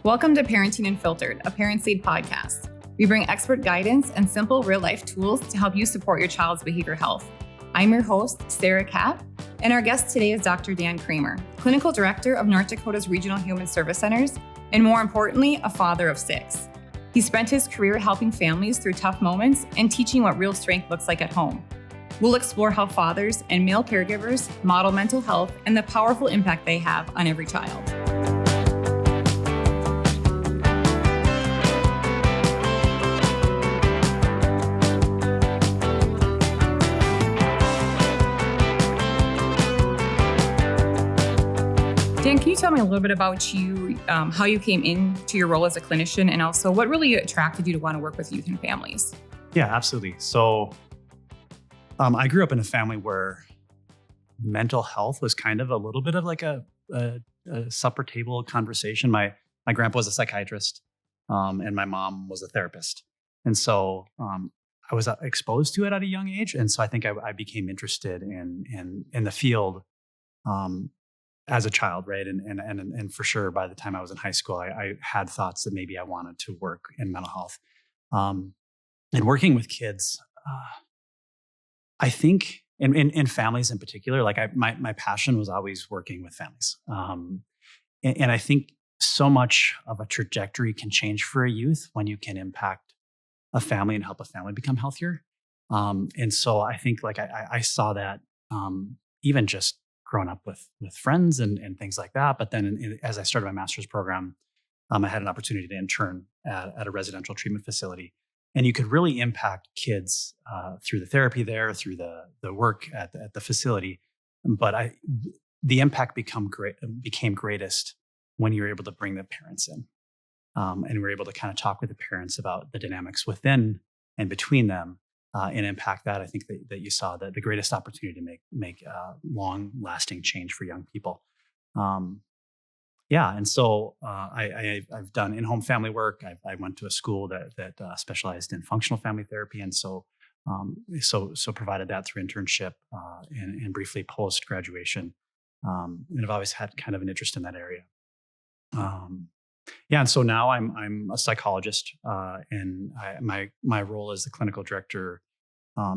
Welcome to Parenting Unfiltered, a Parents Lead podcast. We bring expert guidance and simple real-life tools to help you support your child's behavioral health. I'm your host, Sara Kapp, and our guest today is Dr. Dan Cramer, Clinical Director of North Dakota's Regional Human Service Centers, and more importantly, a father of 6. He spent his career helping families through tough moments and teaching what real strength looks like at home. We'll explore how fathers and male caregivers model mental health and the powerful impact they have on every child. Dan, can you tell me a little bit about you, how you came into your role as a clinician, and also what really attracted you to want to work with youth and families? Yeah, absolutely. So I grew up in a family where mental health was kind of a little bit of like a supper table conversation. My grandpa was a psychiatrist, and my mom was a therapist. And so I was exposed to it at a young age. And so I think I became interested in the field as a child, right? And for sure, by the time I was in high school, I had thoughts that maybe I wanted to work in mental health. And working with kids, I think in families in particular, like my passion was always working with families. And I think so much of a trajectory can change for a youth when you can impact a family and help a family become healthier. And so I think like I saw that even just growing up with friends and things like that. But then as I started my master's program, I had an opportunity to intern at a residential treatment facility. And you could really impact kids through the therapy there, through the work at the facility. But the impact became greatest when you were able to bring the parents in. And we were able to kind of talk with the parents about the dynamics within and between them and impact that. I think that you saw the greatest opportunity to make long-lasting change for young people. And so I've done in-home family work. I went to a school that specialized in functional family therapy, and so provided that through internship and briefly post graduation. And I've always had kind of an interest in that area. And so now I'm a psychologist, and my role as the clinical director,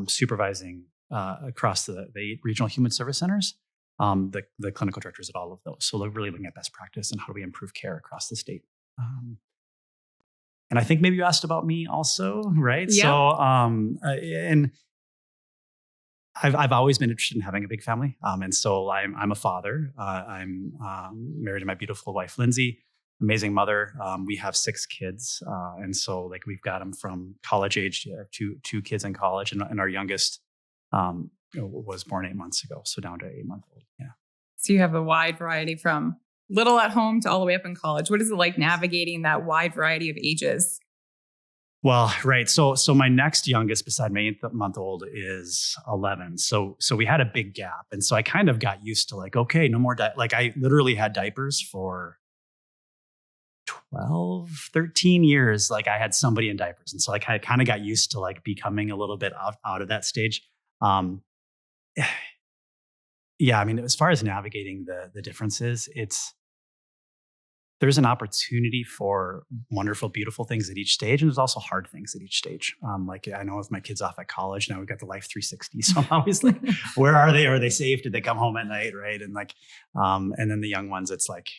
supervising across the 8 regional human service centers. The clinical directors at all of those. So they're really looking at best practice and how do we improve care across the state. And I think maybe you asked about me also, right? Yeah. So, and I've always been interested in having a big family. And so I'm a father. I'm married to my beautiful wife, Lindsay, amazing mother. We have 6 kids. And so like we've got them from college age, two kids in college, and our youngest, was born 8 months ago, so down to 8-month-old. Yeah. So you have a wide variety from little at home to all the way up in college. What is it like navigating that wide variety of ages? Well, right. So my next youngest, beside my 8-month-old, is 11. So we had a big gap, and so I kind of got used to like, okay, no more like I literally had diapers for 12, 13 years. Like I had somebody in diapers, and so like I kind of got used to like becoming a little bit out of that stage. Yeah, I mean, as far as navigating the differences, there's an opportunity for wonderful, beautiful things at each stage, and there's also hard things at each stage. Like I know if my kid's off at college, now we've got the Life 360, so I'm always like, where are they? Are they safe? Did they come home at night? Right? And like, and then the young ones, it's like,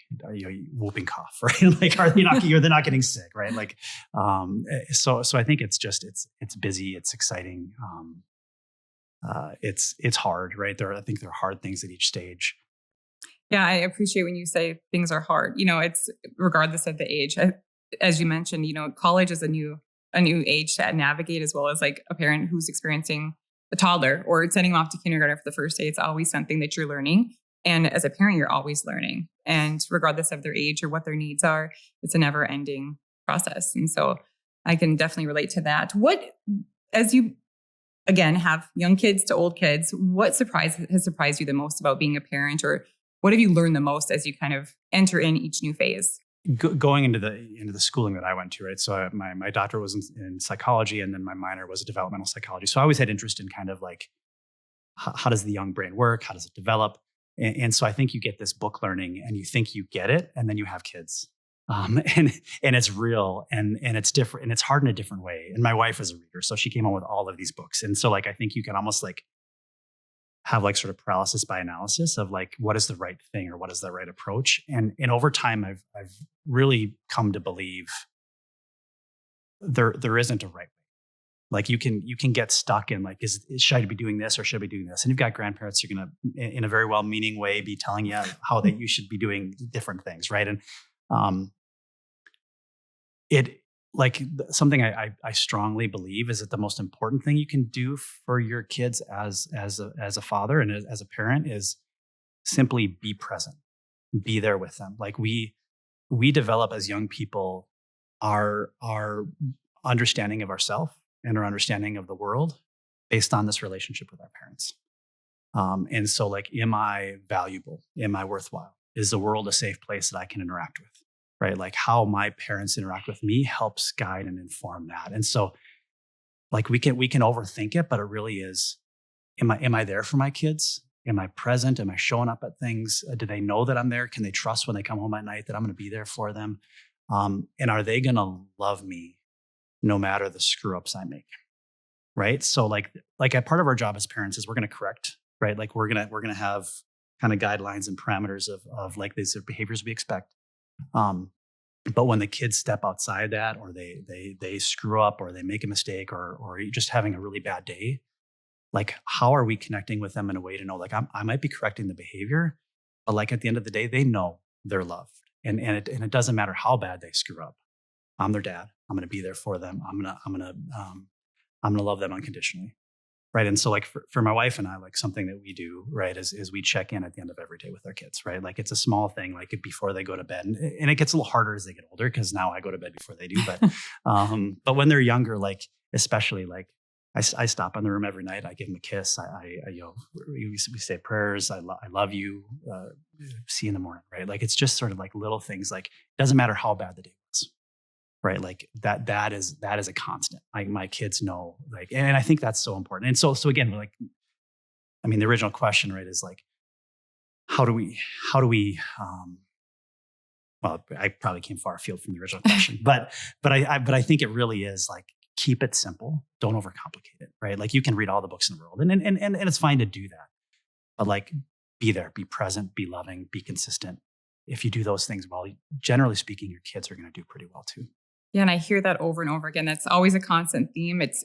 whooping cough, right? Like, they're not getting sick, right? Like, so I think it's busy, it's exciting. It's hard, right? I think there are hard things at each stage. Yeah, I appreciate when you say things are hard. It's regardless of the age. As you mentioned, college is a new age to navigate, as well as like a parent who's experiencing a toddler or sending them off to kindergarten for the first day. It's always something that you're learning. And as a parent, you're always learning. And regardless of their age or what their needs are, it's a never ending process. And so I can definitely relate to that. As you again have young kids to old kids, what has surprised you the most about being a parent, or what have you learned the most as you kind of enter in each new phase? Going into the schooling that I went to, right? So my doctorate was in psychology, and then my minor was developmental psychology. So I always had interest in kind of like how does the young brain work? How does it develop? And so I think you get this book learning, and you think you get it, and then you have kids, and it's real and it's different and it's hard in a different way. And my wife is a reader, so she came on with all of these books. And so like I think you can almost like have like sort of paralysis by analysis of like what is the right thing or what is the right approach. And over time I've really come to believe there isn't a right way. Like you can get stuck in like, should I be doing this or should I be doing this? And you've got grandparents who are going to, in a very well-meaning way, be telling you how that you should be doing different things, right? And it like something I strongly believe is that the most important thing you can do for your kids as a father and as a parent is simply be present, be there with them. Like we develop as young people our understanding of ourselves and our understanding of the world based on this relationship with our parents. And so like, am I valuable? Am I worthwhile? Is the world a safe place that I can interact with? Right? Like how my parents interact with me helps guide and inform that. And so like we can overthink it, but it really is, am I there for my kids? Am I present? Am I showing up at things? Do they know that I'm there? Can they trust when they come home at night that I'm going to be there for them? And are they going to love me no matter the screw ups I make? Right. So like a part of our job as parents is we're going to correct, right? Like we're going to have kind of guidelines and parameters of like these behaviors we expect. But when the kids step outside that, or they screw up or they make a mistake or you're just having a really bad day, like how are we connecting with them in a way to know like I might be correcting the behavior, but like at the end of the day, they know they're loved. And it doesn't matter how bad they screw up. I'm their dad. I'm going to be there for them. I'm going to love them unconditionally. Right. And so like for my wife and I, like something that we do, right, is we check in at the end of every day with our kids, right? Like it's a small thing, like before they go to bed. And it gets a little harder as they get older because now I go to bed before they do. But when they're younger, like especially like I stop in the room every night. I give them a kiss. We say prayers. I love you. See you in the morning. Right. Like it's just sort of like little things. Like it doesn't matter how bad the day was. Right. Like that is a constant. Like my kids know, like, and I think that's so important. And so again, like, I mean, the original question, right, is like, how do we, well, I probably came far afield from the original question, but I think it really is like, keep it simple. Don't overcomplicate it. Right. Like you can read all the books in the world and it's fine to do that, but like be there, be present, be loving, be consistent. If you do those things well, generally speaking, your kids are going to do pretty well too. Yeah. And I hear that over and over again. That's always a constant theme. It's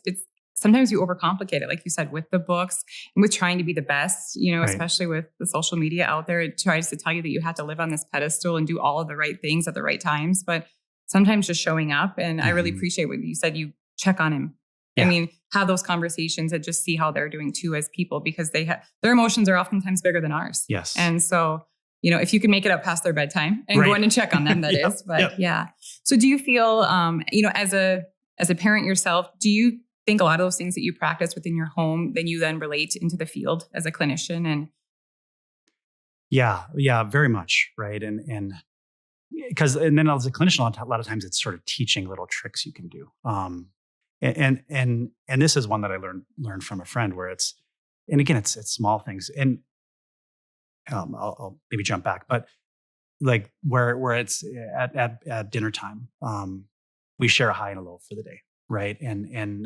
sometimes you overcomplicate it, like you said, with the books and with trying to be the best, right. Especially with the social media out there. It tries to tell you that you have to live on this pedestal and do all of the right things at the right times. But sometimes just showing up. And I really appreciate what you said. You check on him. Yeah. I mean, have those conversations and just see how they're doing too as people, because their emotions are oftentimes bigger than ours. Yes. And so if you can make it up past their bedtime and go in and check on them, that is. But yeah. So do you feel, as a parent yourself, do you think a lot of those things that you practice within your home, then you then relate into the field as a clinician? And yeah, very much. Right. And then as a clinician, a lot of times it's sort of teaching little tricks you can do. And this is one that I learned from a friend where it's small things. And I'll maybe jump back, but like where it's at dinner time, we share a high and a low for the day, right? And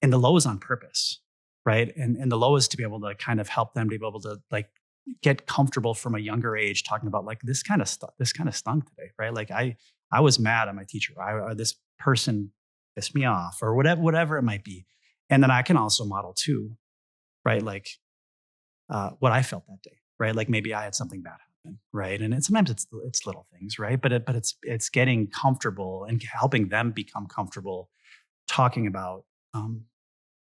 the low is on purpose, right? And the low is to be able to kind of help them to be able to like get comfortable from a younger age, talking about like this kind of stunk today, right? Like I was mad at my teacher. This person pissed me off, or whatever it might be, and then I can also model too, right? Like. What I felt that day, right? Like maybe I had something bad happen, right? And sometimes it's little things, right? But it's getting comfortable and helping them become comfortable talking about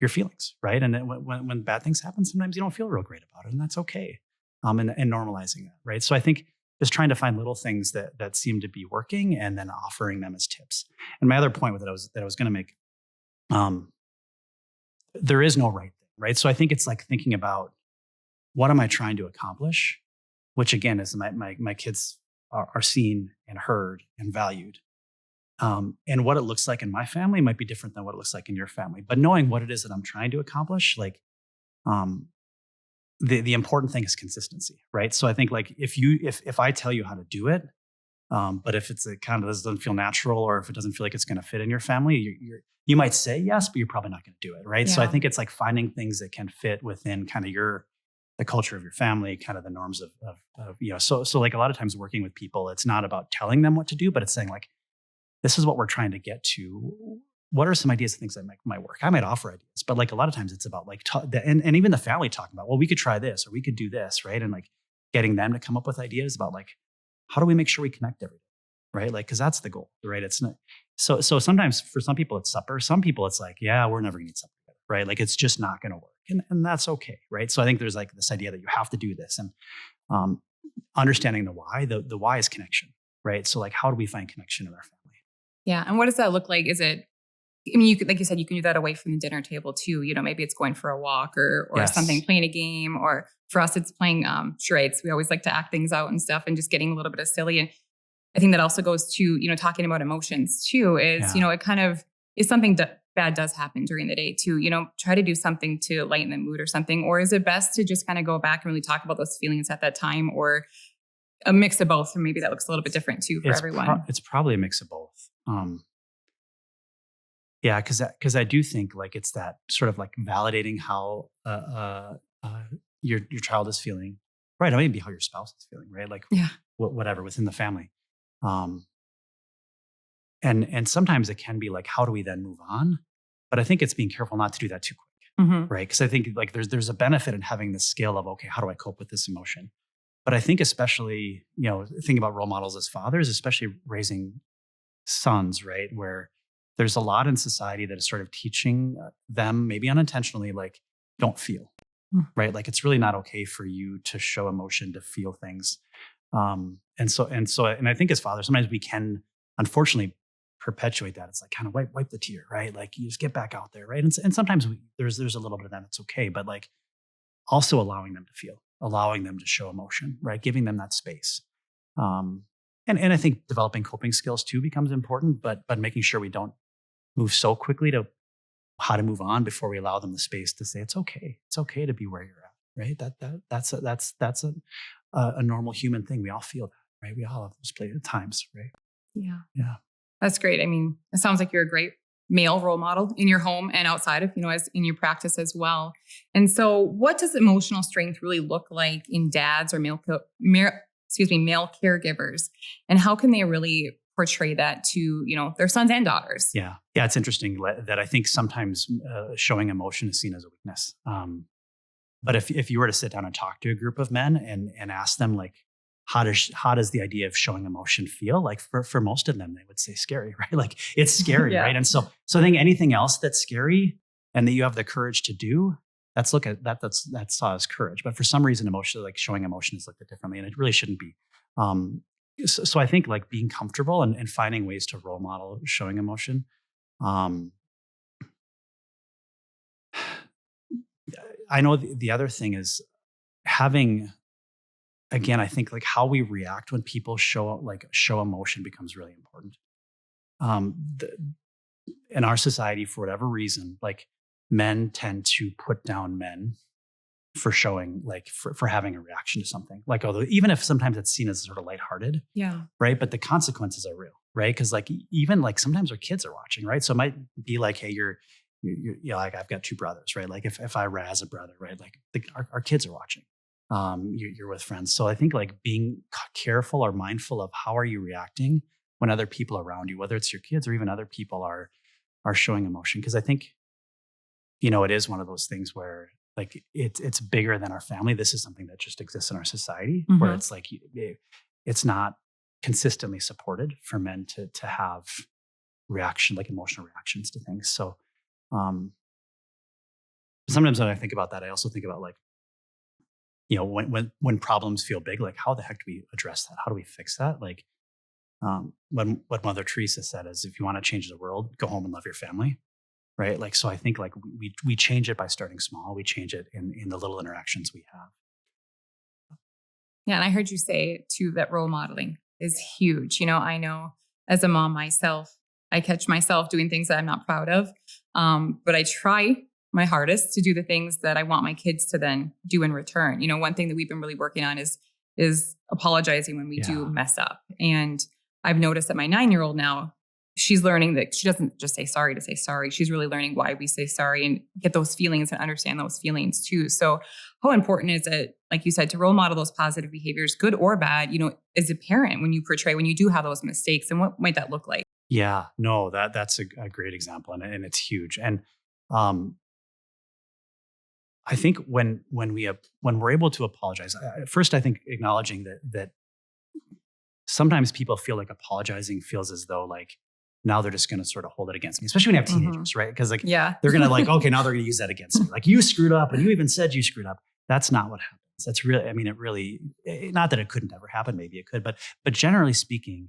your feelings, right? And then when bad things happen, sometimes you don't feel real great about it, and that's okay. And normalizing that, right? So I think just trying to find little things that seem to be working, and then offering them as tips. And my other point that I was going to make, there is no right thing, right? So I think it's like thinking about, what am I trying to accomplish? Which again is my kids are seen and heard and valued. And what it looks like in my family might be different than what it looks like in your family. But knowing what it is that I'm trying to accomplish, like the important thing is consistency, right? So I think like if I tell you how to do it, But if it's a kind of doesn't feel natural, or if it doesn't feel like it's going to fit in your family, you might say yes, but you're probably not going to do it, right? So I Yeah. think it's like finding things that can fit within kind of the culture of your family, kind of the norms of So like a lot of times working with people, it's not about telling them what to do, but it's saying like, this is what we're trying to get to. What are some ideas of things that might work? I might offer ideas, but like a lot of times it's about like, and even the family talking about, well, we could try this or we could do this, right? And like getting them to come up with ideas about like, how do we make sure we connect every day, right? Like, because that's the goal, right? It's not, so sometimes for some people it's supper. Some people it's like, yeah, we're never gonna eat supper together, right? Like it's just not gonna work, and that's okay, right? So I think there's like this idea that you have to do this, and um, understanding the why. The why is connection, right? So like, how do we find connection in our family? Yeah. And what does that look like? Is it, I mean, you could, like you said, you can do that away from the dinner table too. Maybe it's going for a walk or Yes. something, playing a game, or for us, it's playing charades. We always like to act things out and stuff and just getting a little bit of silly. And I think that also goes to, talking about emotions too, is, Yeah. it kind of is something bad does happen during the day too, try to do something to lighten the mood or something. Or is it best to just kind of go back and really talk about those feelings at that time, or a mix of both? And maybe that looks a little bit different too for everyone. It's probably a mix of both. Yeah, because I do think like it's that sort of like validating how your child is feeling, right? It might be how your spouse is feeling, right? Like Yeah. whatever within the family, and sometimes it can be like, how do we then move on? But I think it's being careful not to do that too quick, Mm-hmm. right? Because I think like there's a benefit in having the skill of, okay, how do I cope with this emotion? But I think especially thinking about role models as fathers, especially raising sons, right, where there's a lot in society that is sort of teaching them, maybe unintentionally, like, don't feel, right? Like it's really not okay for you to show emotion, to feel things. And I think as fathers, sometimes we can unfortunately perpetuate that. It's like kind of wipe the tear, right? Like you just get back out there, right? And sometimes there's a little bit of that. It's okay, but like also allowing them to feel, allowing them to show emotion, right? Giving them that space. And I think developing coping skills too becomes important, but making sure we don't move so quickly to how to move on before we allow them the space to say it's okay. It's okay to be where you're at, right? That's a normal human thing. We all feel that, right? We all have those times, right? Yeah. Yeah. That's great. I mean, it sounds like you're a great male role model in your home and outside of, as in your practice as well. And so what does emotional strength really look like in dads or male caregivers? And how can they really portray that to, their sons and daughters? Yeah. Yeah. It's interesting that I think sometimes showing emotion is seen as a weakness. But if you were to sit down and talk to a group of men and ask them like, how does the idea of showing emotion feel? Like for most of them, they would say scary, right? Like it's scary, Yeah. right? And so I think anything else that's scary and that you have the courage to do, that's saw as courage. But for some reason, like showing emotion is looked at differently, and it really shouldn't be. So I think like being comfortable and finding ways to role model showing emotion. I know the other thing is having, again, I think like how we react when people show emotion becomes really important. In our society, for whatever reason, like men tend to put down men for showing, like for having a reaction to something. Like, although even if sometimes it's seen as sort of lighthearted, Yeah. right? But the consequences are real, right? Because like even like sometimes our kids are watching, right? So it might be like, hey, you're like I've got two brothers, right? Like if I razz a brother, right? Like our kids are watching. You're with friends. So I think like being careful or mindful of how are you reacting when other people around you, whether it's your kids or even other people are showing emotion. Because I think, it is one of those things where like it's bigger than our family. This is something that just exists in our society where it's like, it's not consistently supported for men to have like emotional reactions to things. So sometimes when I think about that, I also think about like, when problems feel big, like how the heck do we address that? How do we fix that? Like what Mother Teresa said is, if you want to change the world, go home and love your family, right? Like, so I think like we change it by starting small. We change it in the little interactions we have. Yeah. And I heard you say too, that role modeling is huge. I know as a mom myself, I catch myself doing things that I'm not proud of. But I try my hardest to do the things that I want my kids to then do in return. One thing that we've been really working on is apologizing when we do mess up. And I've noticed that my 9-year-old now, she's learning that she doesn't just say sorry to say sorry. She's really learning why we say sorry and get those feelings and understand those feelings too. So how important is it, like you said, to role model those positive behaviors, good or bad, as a parent, when you do have those mistakes, and what might that look like? Yeah, no, that's a great example, and it's huge. And um, I think when we're able to apologize, first I think acknowledging that sometimes people feel like apologizing feels as though like now they're just going to sort of hold it against me, especially when you have teenagers, right? Because like Yeah. they're going to like, okay, now they're going to use that against me. Like you screwed up and you even said you screwed up. That's not what happens. That's really, it really, not that it couldn't ever happen. Maybe it could, but generally speaking,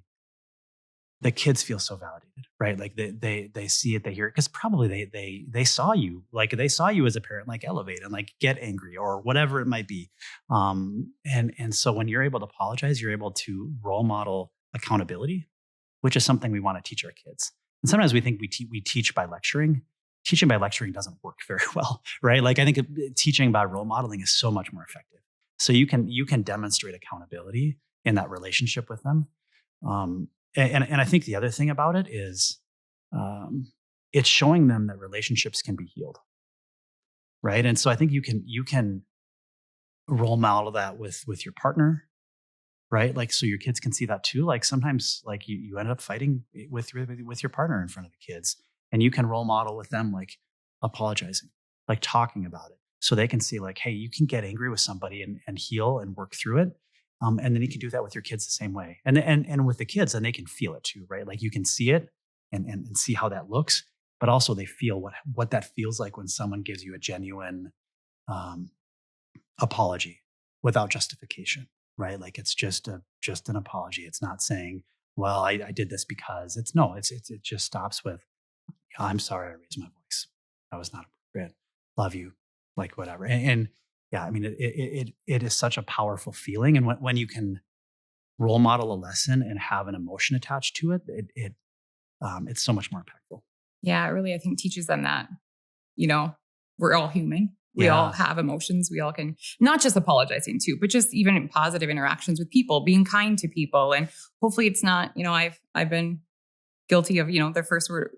the kids feel so validated, right? Like they see it, they hear it, because probably they saw you, like they saw you as a parent, like elevate and like get angry or whatever it might be. And so when you're able to apologize, you're able to role model accountability, which is something we want to teach our kids. And sometimes we think we teach by lecturing. Teaching by lecturing doesn't work very well, right? Like I think teaching by role modeling is so much more effective. So you can demonstrate accountability in that relationship with them. And I think the other thing about it is it's showing them that relationships can be healed, right? And so I think you can role model that with your partner, right? Like so your kids can see that too. Like sometimes like you end up fighting with your partner in front of the kids, and you can role model with them like apologizing, like talking about it, so they can see like, hey, you can get angry with somebody and heal and work through it. And then you can do that with your kids the same way. And with the kids, and they can feel it too, right? Like you can see it and see how that looks, but also they feel what that feels like when someone gives you a genuine apology without justification, right? Like it's just an apology. It's not saying, well, I did this because it just stops with, I'm sorry I raised my voice. That was not appropriate. Love you, like whatever. And yeah, I mean, it is such a powerful feeling. And when you can role model a lesson and have an emotion attached to it, it's so much more impactful. Yeah, it really, I think, teaches them that, we're all human. We all have emotions. We all can, not just apologizing too, but just even in positive interactions with people, being kind to people. And hopefully it's not, I've been guilty of, their first word,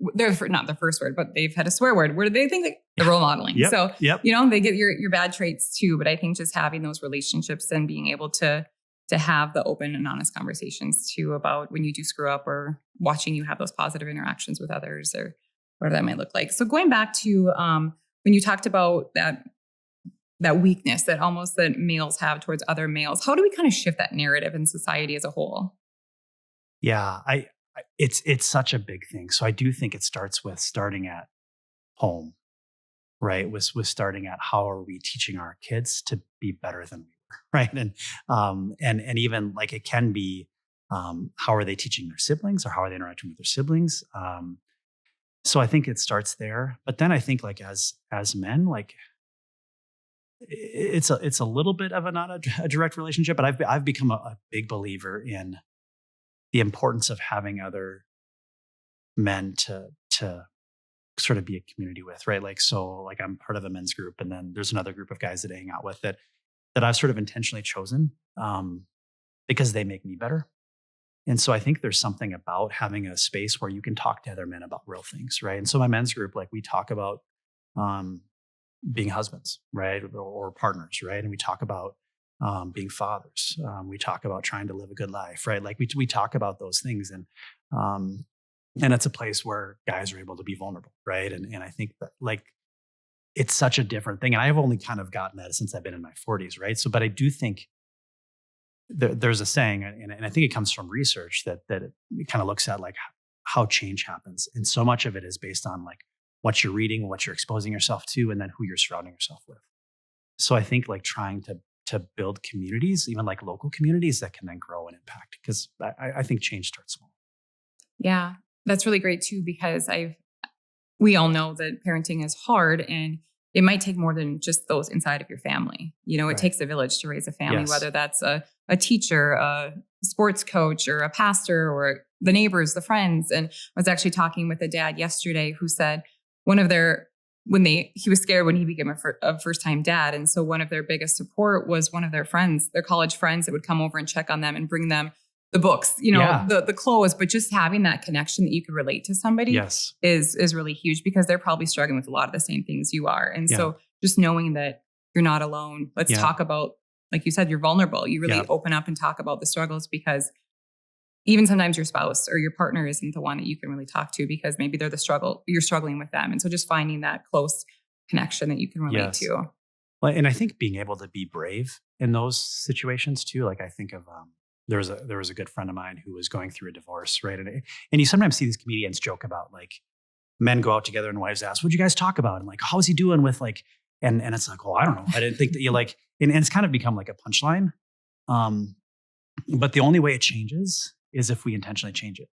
not their first word, but they've had a swear word where they think like they're role modeling. Yep, so, yep. They get your bad traits too. But I think just having those relationships and being able to have the open and honest conversations too about when you do screw up, or watching you have those positive interactions with others, or whatever that might look like. So going back to when you talked about that weakness that almost that males have towards other males, how do we kind of shift that narrative in society as a whole? Yeah, it's such a big thing. So I do think it starts with starting at home, right? With starting at how are we teaching our kids to be better than we were, right? And even like it can be how are they teaching their siblings, or how are they interacting with their siblings? So I think it starts there. But then I think like as men, like it's a little bit of not a direct relationship, but I've become a big believer in the importance of having other men to sort of be a community with, right? Like, so like I'm part of a men's group, and then there's another group of guys that I hang out with that I've sort of intentionally chosen because they make me better. And so I think there's something about having a space where you can talk to other men about real things, right? And so my men's group, like we talk about being husbands, right? Or partners, right? And we talk about being fathers. We talk about trying to live a good life, right? Like we talk about those things, and it's a place where guys are able to be vulnerable, right? And I think that like it's such a different thing. And I've only kind of gotten that since I've been in my 40s, right? So, but I do think there's a saying, and I think it comes from research that it kind of looks at like how change happens, and so much of it is based on like what you're reading, what you're exposing yourself to, and then who you're surrounding yourself with. So I think like trying to build communities, even like local communities that can then grow and impact, because I think change starts small. Yeah, that's really great too, because we all know that parenting is hard, and it might take more than just those inside of your family. It Right. takes a village to raise a family, Yes. whether that's a teacher, a sports coach, or a pastor, or the neighbors, the friends. And I was actually talking with a dad yesterday who said he was scared when he became a first-time dad. And so one of their biggest support was one of their friends, their college friends, that would come over and check on them and bring them the books, Yeah. the clothes, but just having that connection that you can relate to somebody Yes. is really huge, because they're probably struggling with a lot of the same things you are. And Yeah. so just knowing that you're not alone. Let's Yeah. talk about, like you said, you're vulnerable. You really Yeah. open up and talk about the struggles, because even sometimes your spouse or your partner isn't the one that you can really talk to, because maybe they're you're struggling with them. And so just finding that close connection that you can relate Yes. to. Well, and I think being able to be brave in those situations too. Like I think of there was a good friend of mine who was going through a divorce, right? And you sometimes see these comedians joke about like men go out together and wives ask, "What'd you guys talk about?" And like, "How's he doing with like?" And it's like, "Oh, I don't know. I didn't think that you like." And it's kind of become like a punchline. But the only way it changes is if we intentionally change it.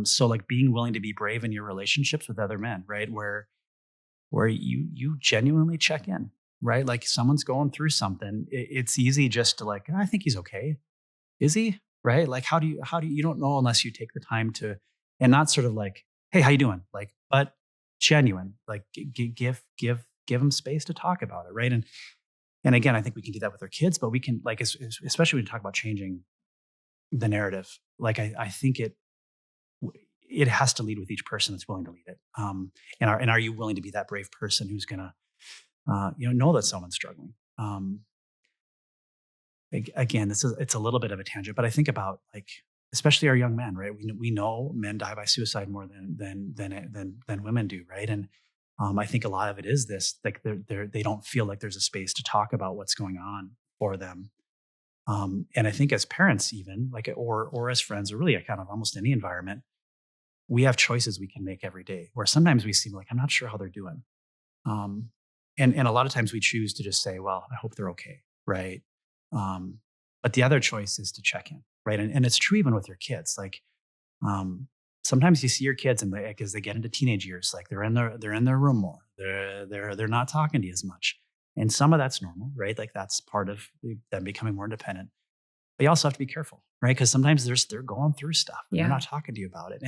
So like being willing to be brave in your relationships with other men, right? Where you genuinely check in, right? Like someone's going through something. It's easy just to like, I think he's okay. Is he? Right? Like how do you don't know unless you take the time to, and not sort of like, hey, how you doing? Like, but genuine, like give them space to talk about it, right? And again, I think we can do that with our kids, but we can like, especially when we talk about changing the narrative, like I think it has to lead with each person that's willing to lead it. And are you willing to be that brave person who's gonna, know that someone's struggling? Again, it's a little bit of a tangent, but I think about like, especially our young men, right? We know men die by suicide more than women do, right? And I think a lot of it is this, like they don't feel like there's a space to talk about what's going on for them. And I think as parents, even like, or as friends, or really kind of almost any environment, we have choices we can make every day. Where sometimes we seem like, I'm not sure how they're doing, and a lot of times we choose to just say, well, I hope they're okay, right? But the other choice is to check in, right? And it's true even with your kids. Like sometimes you see your kids, and as they get into teenage years, like they're in their room more. They're not talking to you as much. And some of that's normal, right? Like that's part of them becoming more independent. But you also have to be careful, right? Because sometimes they're going through stuff and they're not talking to you about it.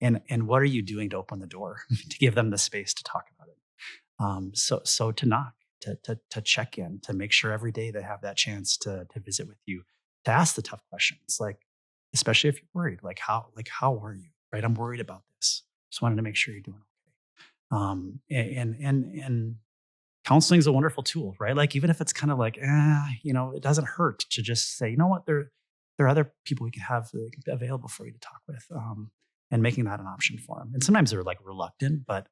And what are you doing to open the door to give them the space to talk about it? So to knock, to check in, to make sure every day they have that chance to visit with you, to ask the tough questions, like especially if you're worried, like how are you, right? I'm worried about this. Just wanted to make sure you're doing okay. And counseling is a wonderful tool, right? Like even if it's kind of like, it doesn't hurt to just say, you know what, there are other people we can have available for you to talk with, and making that an option for them. And sometimes they're like reluctant, but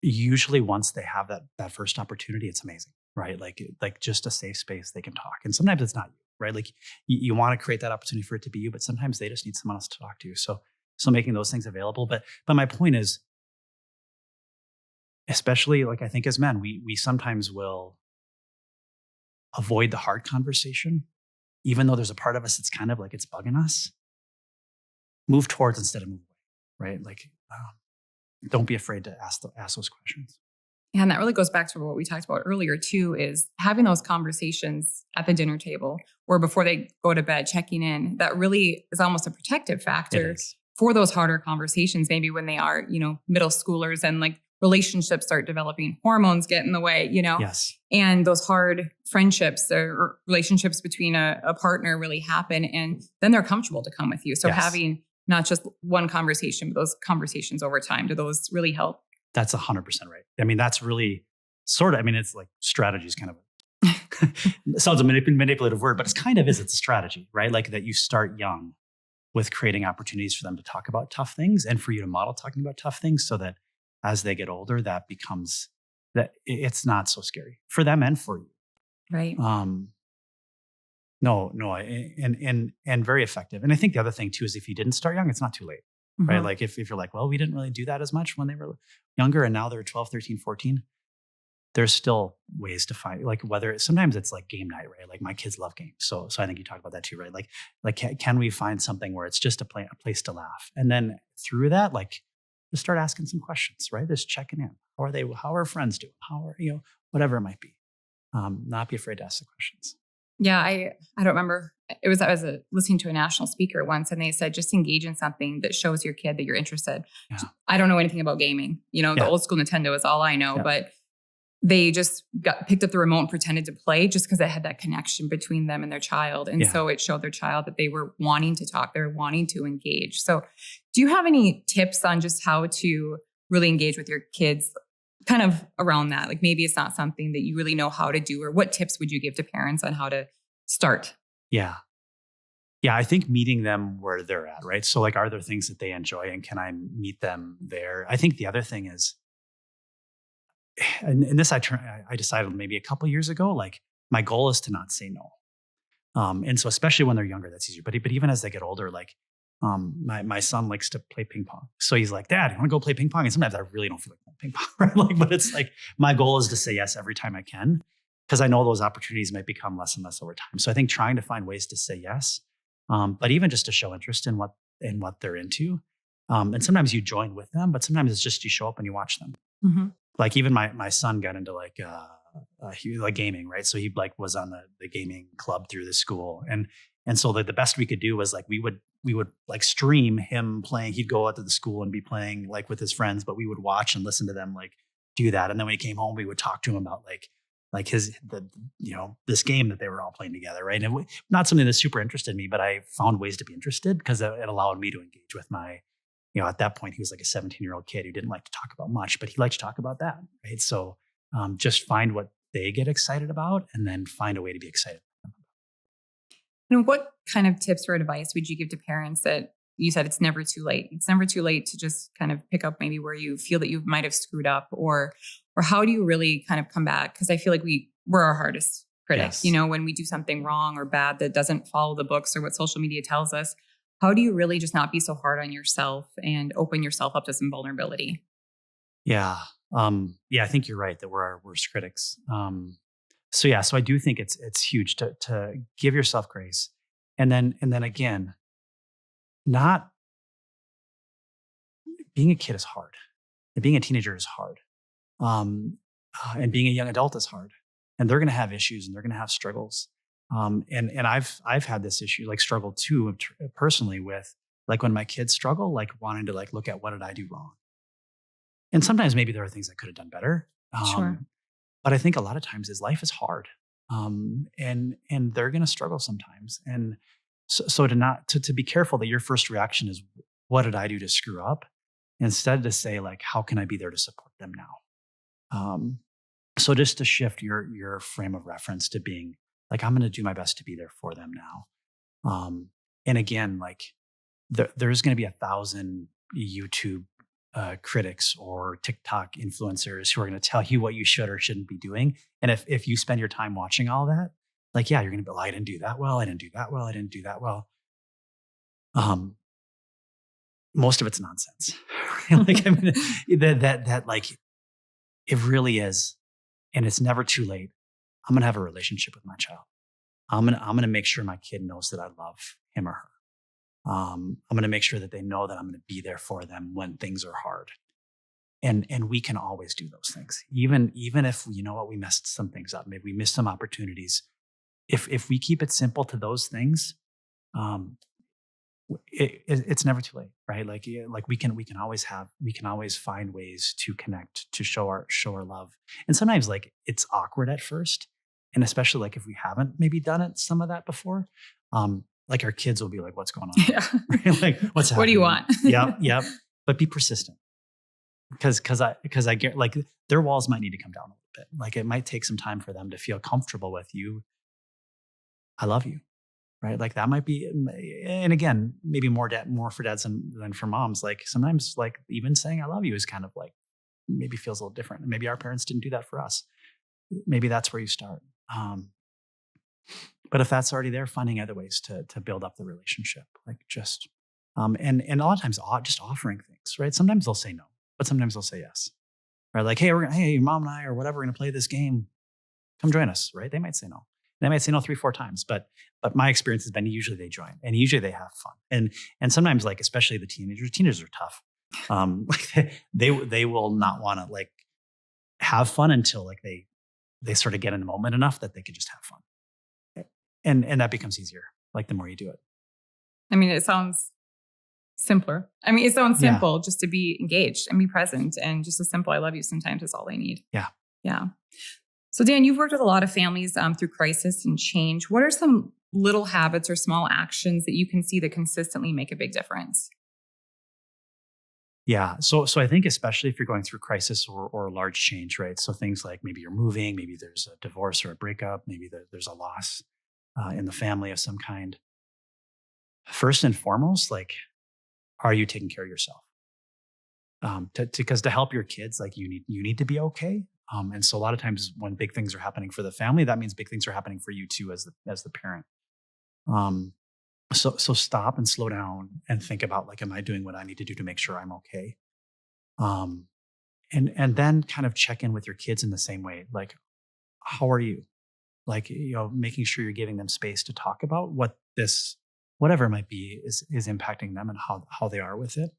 usually once they have that first opportunity, it's amazing, right? Like just a safe space they can talk. And sometimes it's not you, right? Like you want to create that opportunity for it to be you, but sometimes they just need someone else to talk to. So making those things available. But my point is, especially like I think as men, we sometimes will avoid the hard conversation, even though there's a part of us that's kind of like it's bugging us. Move towards instead of move away, right? Like don't be afraid to ask those questions. Yeah, and that really goes back to what we talked about earlier too, is having those conversations at the dinner table or before they go to bed, checking in. That really is almost a protective factor for those harder conversations, maybe when they are, middle schoolers and like relationships start developing, hormones get in the way, Yes. And those hard friendships or relationships between a partner really happen, and then they're comfortable to come with you. So having not just one conversation, but those conversations over time, do those really help? That's 100% right. I mean, that's really it's like strategy is kind of it sounds a manipulative word, but it's a strategy, right? Like that you start young with creating opportunities for them to talk about tough things and for you to model talking about tough things so that as they get older, that becomes that it's not so scary for them and for you. Right. No, and very effective. And I think the other thing too is if you didn't start young, it's not too late, right? Like if you're like, well, we didn't really do that as much when they were younger and now they're 12, 13, 14, there's still ways to find, like whether sometimes it's like game night, right? Like my kids love games. So I think you talked about that too, right? Like can we find something where it's just a place to laugh? And then through that, like just start asking some questions, right? Just checking in. How are they? How are friends doing? How are, whatever it might be. Not be afraid to ask the questions. Yeah, I don't remember. I was listening to a national speaker once, and they said just engage in something that shows your kid that you're interested. Yeah. I don't know anything about gaming. The old school Nintendo is all I know, but they just picked up the remote and pretended to play just because it had that connection between them and their child. And so it showed their child that they were wanting to talk, they were wanting to engage. So do you have any tips on just how to really engage with your kids kind of around that? Like maybe it's not something that you really know how to do, or what tips would you give to parents on how to start? Yeah. Yeah. I think meeting them where they're at, right? So like, are there things that they enjoy and can I meet them there? I think the other thing is, and this I decided maybe a couple years ago, like my goal is to not say no. And so especially when they're younger, that's easier. But even as they get older, like my son likes to play ping pong. So he's like, Dad, you want to go play ping pong? And sometimes I really don't feel like playing ping pong, right? Like, but it's like my goal is to say yes every time I can, because I know those opportunities might become less and less over time. So I think trying to find ways to say yes, but even just to show interest in what they're into. And sometimes you join with them, but sometimes it's just you show up and you watch them. Mm-hmm. Like even my son got into he like gaming, right? So he like was on the gaming club through the school, and so the best we could do was like we would like stream him playing. He'd go out to the school and be playing like with his friends, but we would watch and listen to them like do that. And then when he came home, we would talk to him about like this game that they were all playing together, right? And not something that super interested me, but I found ways to be interested because it allowed me to engage with my. At that point, he was like a 17-year-old kid who didn't like to talk about much, but he liked to talk about that, right? So just find what they get excited about and then find a way to be excited. And what kind of tips or advice would you give to parents that you said it's never too late? It's never too late to just kind of pick up maybe where you feel that you might have screwed up, or how do you really kind of come back? Because I feel like we're our hardest critics, Yes. When we do something wrong or bad that doesn't follow the books or what social media tells us. How do you really just not be so hard on yourself and open yourself up to some vulnerability? Yeah. I think you're right that we're our worst critics. So I do think it's huge to give yourself grace. And then again, not being a kid is hard. And being a teenager is hard. And being a young adult is hard. And they're going to have issues and they're going to have struggles. And I've had this issue, like struggle too, personally with like when my kids struggle, like wanting to like look at what did I do wrong? And sometimes maybe there are things I could have done better. Sure. But I think a lot of times is life is hard. And they're going to struggle sometimes. And so to be careful that your first reaction is, what did I do to screw up? Instead to say like, how can I be there to support them now? So just to shift your frame of reference to being like, I'm going to do my best to be there for them now. And again, like there's going to be 1,000 YouTube critics or TikTok influencers who are going to tell you what you should or shouldn't be doing. And if you spend your time watching all that, like, yeah, you're going to be like, I didn't do that well. I didn't do that well. I didn't do that well. Most of it's nonsense. Like, I mean, that like, it really is. And it's never too late. I'm going to have a relationship with my child. I'm going to make sure my kid knows that I love him or her. I'm going to make sure that they know that I'm going to be there for them when things are hard. And we can always do those things. Even if, we messed some things up, maybe we missed some opportunities. If we keep it simple to those things, it's never too late, right? Like we can always find ways to connect, to show our love. And sometimes like it's awkward at first. And especially like if we haven't maybe done it, some of that before, like our kids will be like, what's going on? Yeah. Right? Like, what's happening? What do you want? Yep. But be persistent. Because I get like their walls might need to come down a little bit. Like it might take some time for them to feel comfortable with you. I love you. Right. Like that might be, and again, maybe more for dads than for moms. Like sometimes like even saying I love you is kind of like, maybe feels a little different. And maybe our parents didn't do that for us. Maybe that's where you start. But if that's already there, finding other ways to build up the relationship, like just, and a lot of times just offering things, right? Sometimes they'll say no, but sometimes they'll say yes, right? Like, hey, your mom and I, or whatever, we're going to play this game. Come join us, right? They might say no. They might say no 3-4 times, but my experience has been usually they join and usually they have fun. And sometimes like, especially the teenagers are tough. Like they will not want to like have fun until like they sort of get in the moment enough that they can just have fun. And that becomes easier, like the more you do it. I mean, it sounds simpler. Just to be engaged and be present, and just a simple "I love you" sometimes is all they need. Yeah. Yeah. So Dan, you've worked with a lot of families through crisis and change. What are some little habits or small actions that you can see that consistently make a big difference? Yeah. So I think especially if you're going through crisis or a large change, right? So things like maybe you're moving, maybe there's a divorce or a breakup, maybe there's a loss in the family of some kind. First and foremost, like, are you taking care of yourself? Because to help your kids, like you need to be okay. And so a lot of times when big things are happening for the family, that means big things are happening for you too as the parent. Um, so stop and slow down and think about like, am I doing what I need to do to make sure I'm okay? Um, and then kind of check in with your kids in the same way. Like, how are you? Like, making sure you're giving them space to talk about what this, whatever it might be, is impacting them and how they are with it.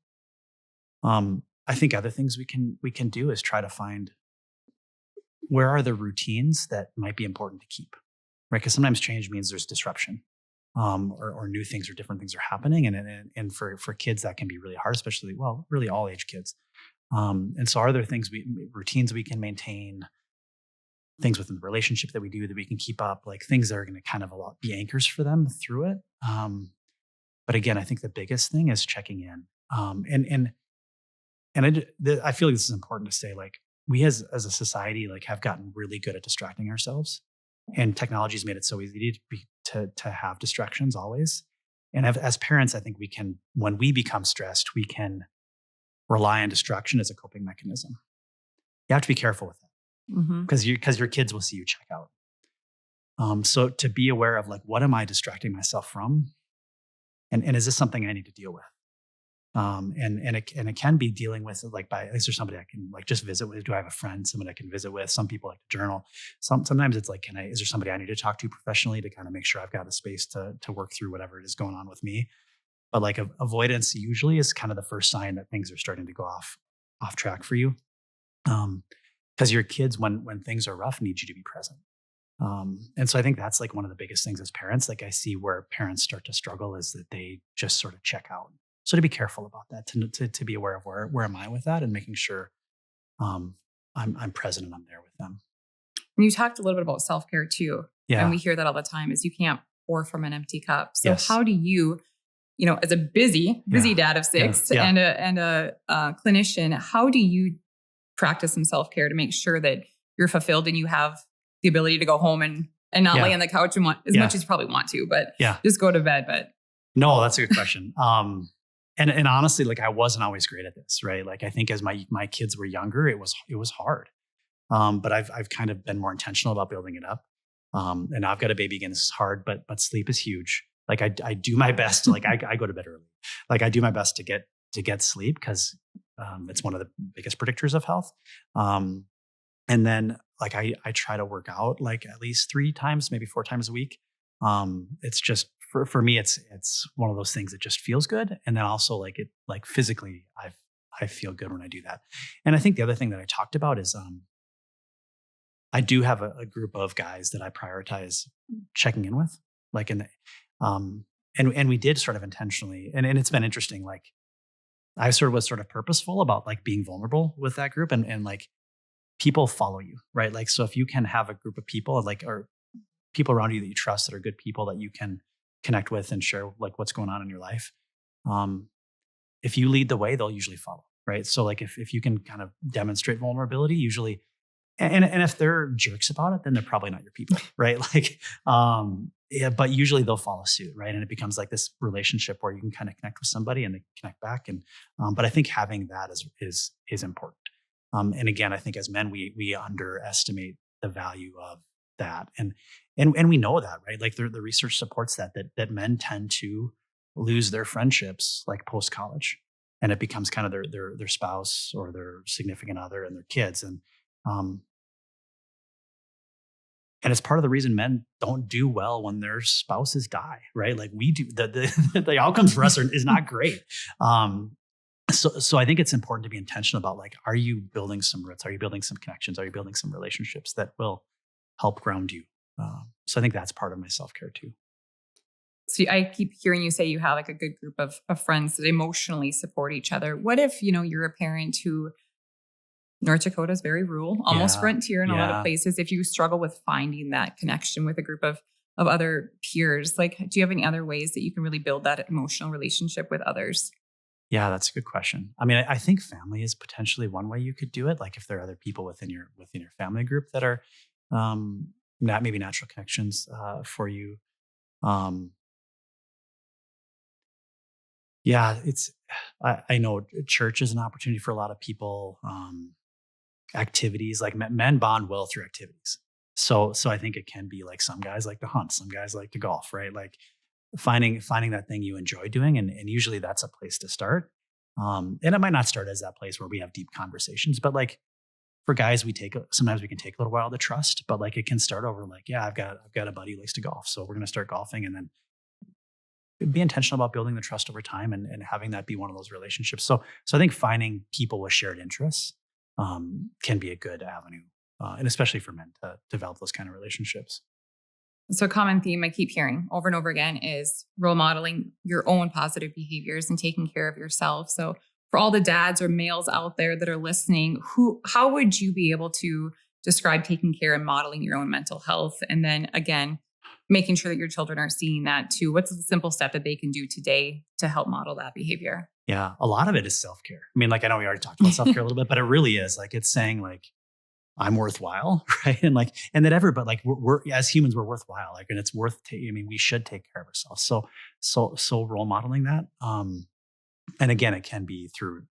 I think other things we can do is try to find where are the routines that might be important to keep, right? Because sometimes change means there's disruption, or new things or different things are happening, and for kids that can be really hard, especially really all age kids. And so, are there routines we can maintain, things within the relationship that we do that we can keep up, like things that are going to kind of be anchors for them through it. But again, I think the biggest thing is checking in. I feel like this is important to say, like we as a society, like have gotten really good at distracting ourselves, and technology has made it so easy to have distractions always. And as parents, I think we can, when we become stressed, we can rely on distraction as a coping mechanism. You have to be careful with that Hmm. because your kids will see you check out. So to be aware of like, what am I distracting myself from, and is this something I need to deal with? And it can be dealing with like by, is there somebody I can like just visit with? Do I have a friend, someone I can visit with? Some people like to journal. Sometimes it's like, is there somebody I need to talk to professionally to kind of make sure I've got a space to work through whatever it is going on with me? But like avoidance usually is kind of the first sign that things are starting to go off track for you. Because your kids, when things are rough, need you to be present. And so I think that's like one of the biggest things as parents. Like I see where parents start to struggle is that they just sort of check out. So to be careful about that, to be aware of where am I with that, and making sure um, I'm present and I'm there with them. And you talked a little bit about self-care too. And Yeah. we hear that all the time is you can't pour from an empty cup. So Yes. how do you, as a busy Yeah. dad of Yeah. six Yeah. and a clinician, how do you practice some self-care to make sure that you're fulfilled and you have the ability to go home and not lay Yeah. on the couch and want as much as you probably want to, but Yeah. just go to bed. But No, that's a good question. And honestly, like I wasn't always great at this, right? Like I think as my kids were younger, it was hard. But I've kind of been more intentional about building it up. And now I've got a baby again. This is hard, but sleep is huge. Like I do my best. Like I go to bed early. Like I do my best to get sleep because it's one of the biggest predictors of health. And then like I try to work out like at least 3 times, maybe 4 times a week. It's just for me, it's one of those things that just feels good. And then also like physically, I feel good when I do that. And I think the other thing that I talked about is I do have a group of guys that I prioritize checking in with, like in the, and we did sort of intentionally, and it's been interesting. Like I was sort of purposeful about like being vulnerable with that group, and like people follow you, right? Like so if you can have a group of people like or people around you that you trust that are good people that you can connect with and share like what's going on in your life, um, if you lead the way, they'll usually follow, right? So like if you can kind of demonstrate vulnerability, usually, and if they're jerks about it, then they're probably not your people, right? Like, yeah, but usually they'll follow suit, right? And it becomes like this relationship where you can kind of connect with somebody and they connect back. And but I think having that is important. And again, I think as men, we underestimate the value of that, and we know that, right? Like the research supports that men tend to lose their friendships like post college, and it becomes kind of their spouse or their significant other and their kids, um, and it's part of the reason men don't do well when their spouses die, right? Like we do, the outcomes for us is not great. Um, so I think it's important to be intentional about like, are you building some roots? Are you building some connections? Are you building some relationships that will help ground you? So I think that's part of my self-care too. so I keep hearing you say you have like a good group of friends that emotionally support each other. What if, you're a parent who North Dakota is very rural, almost Yeah. frontier in a lot of Yeah. places. If you struggle with finding that connection with a group of other peers, like, do you have any other ways that you can really build that emotional relationship with others? Yeah, that's a good question. I mean, I think family is potentially one way you could do it. Like if there are other people within your family group that are not maybe natural connections for you. Um, yeah, I know church is an opportunity for a lot of people. Activities like men bond well through activities. So I think it can be like some guys like to hunt, some guys like to golf, right? Like finding that thing you enjoy doing, and usually that's a place to start. And it might not start as that place where we have deep conversations, but like for guys, sometimes we can take a little while to trust, but like it can start over like, yeah, I've got a buddy who likes to golf, so we're gonna start golfing, and then be intentional about building the trust over time and having that be one of those relationships. So I think finding people with shared interests can be a good avenue, and especially for men to develop those kind of relationships. So a common theme I keep hearing over and over again is role modeling your own positive behaviors and taking care of yourself. So for all the dads or males out there that are listening, how would you be able to describe taking care and modeling your own mental health? And then again, making sure that your children are seeing that too. What's a simple step that they can do today to help model that behavior? Yeah, a lot of it is self care. I mean, like I know we already talked about self care a little bit, but it really is like it's saying like I'm worthwhile, right? And that but like we're as humans we're worthwhile, like, and it's I mean, we should take care of ourselves. So role modeling that, and again, it can be through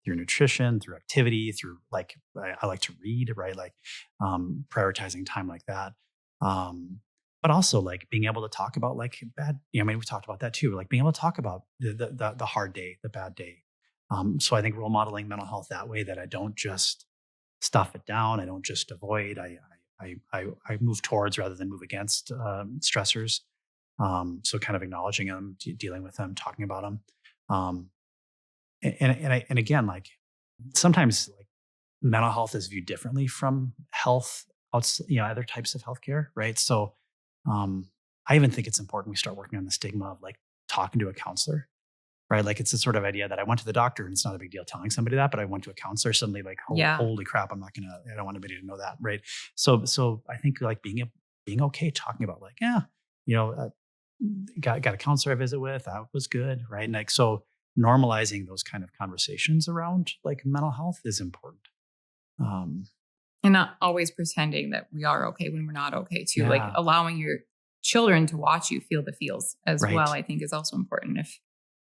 nutrition, through activity, through like I like to read, right? Like prioritizing time like that. Um, but also like being able to talk about like I mean, we talked about that too, like being able to talk about the hard day, the bad day. So I think role modeling mental health that way, that I don't just stuff it down. I don't just avoid. I move towards rather than move against stressors. So kind of acknowledging them, dealing with them, talking about them. Um, and again, like sometimes like mental health is viewed differently from health, other types of healthcare, right? So I even think it's important we start working on the stigma of like talking to a counselor, right? Like it's a sort of idea that I went to the doctor and it's not a big deal telling somebody that, but I went to a counselor suddenly like, Yeah. holy crap, I don't want anybody to know that, right? So I think like being okay talking about like, yeah, you know, got a counselor I visit with, that was good, right? And like so normalizing those kind of conversations around like mental health is important. Um, And not always pretending that we are okay when we're not okay too. Like yeah, allowing your children to watch you feel the feels as well, right. I think is also important. If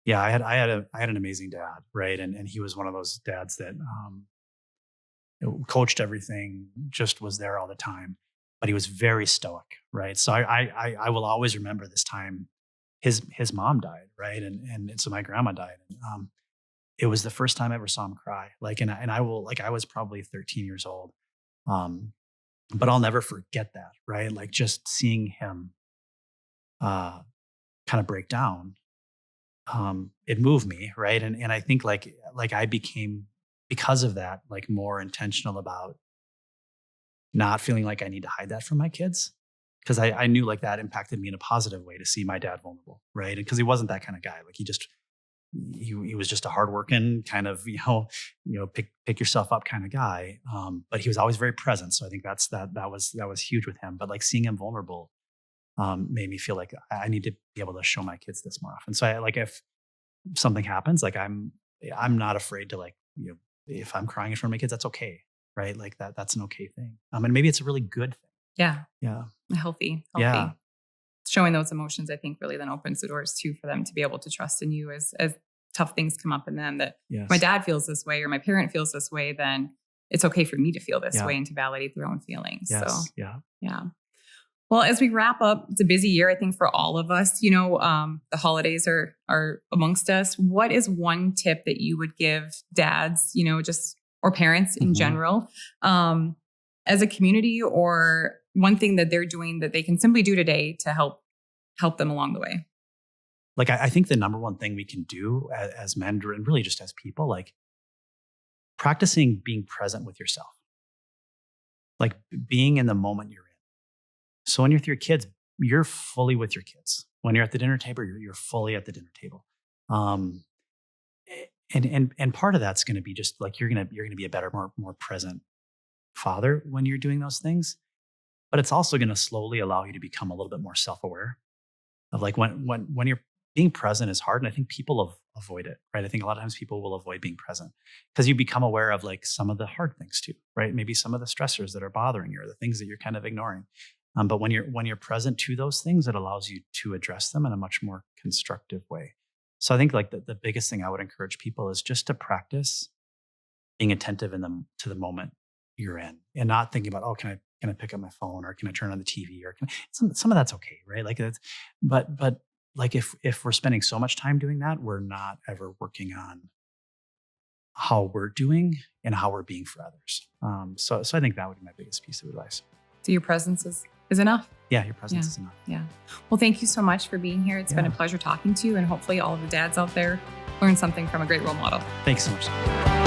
Yeah, I had an amazing dad, right? And he was one of those dads that coached everything, just was there all the time, but he was very stoic, right? So I will always remember this time. His mom died, right? And so my grandma died. And, it was the first time I ever saw him cry. Like, and I will like I was probably 13 years old, um, but I'll never forget that, right? Like just seeing him uh, kind of break down, it moved me, right? And I think like I became, because of that, like more intentional about not feeling like I need to hide that from my kids. Because I knew like that impacted me in a positive way to see my dad vulnerable, right? Because he wasn't that kind of guy. Like he was just a hardworking kind of pick yourself up kind of guy. But he was always very present. So I think that was huge with him. But like seeing him vulnerable made me feel like I need to be able to show my kids this more often. So like if something happens, like I'm not afraid to like if I'm crying in front of my kids, that's okay, right? Like that's an okay thing. And maybe it's a really good thing. yeah, Yeah, healthy. yeah, Showing those emotions, I think, really then opens the doors too for them to be able to trust in you as tough things come up in them. That if my yes, dad feels this way or my parent feels this way, then it's okay for me to feel this yeah, way and to validate their own feelings. So yes, yeah. yeah. Well, as we wrap up, it's a busy year, I think, for all of us. The holidays are amongst us. What is one tip that you would give dads, just or parents in Mhm. general, as a community, or one thing that they're doing that they can simply do today to help them along the way? Like I think the number one thing we can do as men, and really just as people, like practicing being present with yourself, like being in the moment you're in. So when you're with your kids, you're fully with your kids. When you're at the dinner table, you're fully at the dinner table. Um, And part of that's going to be just like you're going to be a better, more present father when you're doing those things. But it's also going to slowly allow you to become a little bit more self-aware of like when you're being present is hard. And I think people avoid it, right? I think a lot of times people will avoid being present because you become aware of like some of the hard things too, right? Maybe some of the stressors that are bothering you or the things that you're kind of ignoring. But when you're present to those things, it allows you to address them in a much more constructive way. So I think like the biggest thing I would encourage people is just to practice being attentive to the moment you're in and not thinking about, oh, can I pick up my phone or can I turn on the TV or some of that's okay, right? Like that's, but like if we're spending so much time doing that, we're not ever working on how we're doing and how we're being for others. So I think that would be my biggest piece of advice. So your presence is enough. Yeah, your presence is enough. Yeah. Well, thank you so much for being here. It's been a pleasure talking to you, and hopefully all of the dads out there learn something from a great role model. Thanks so much.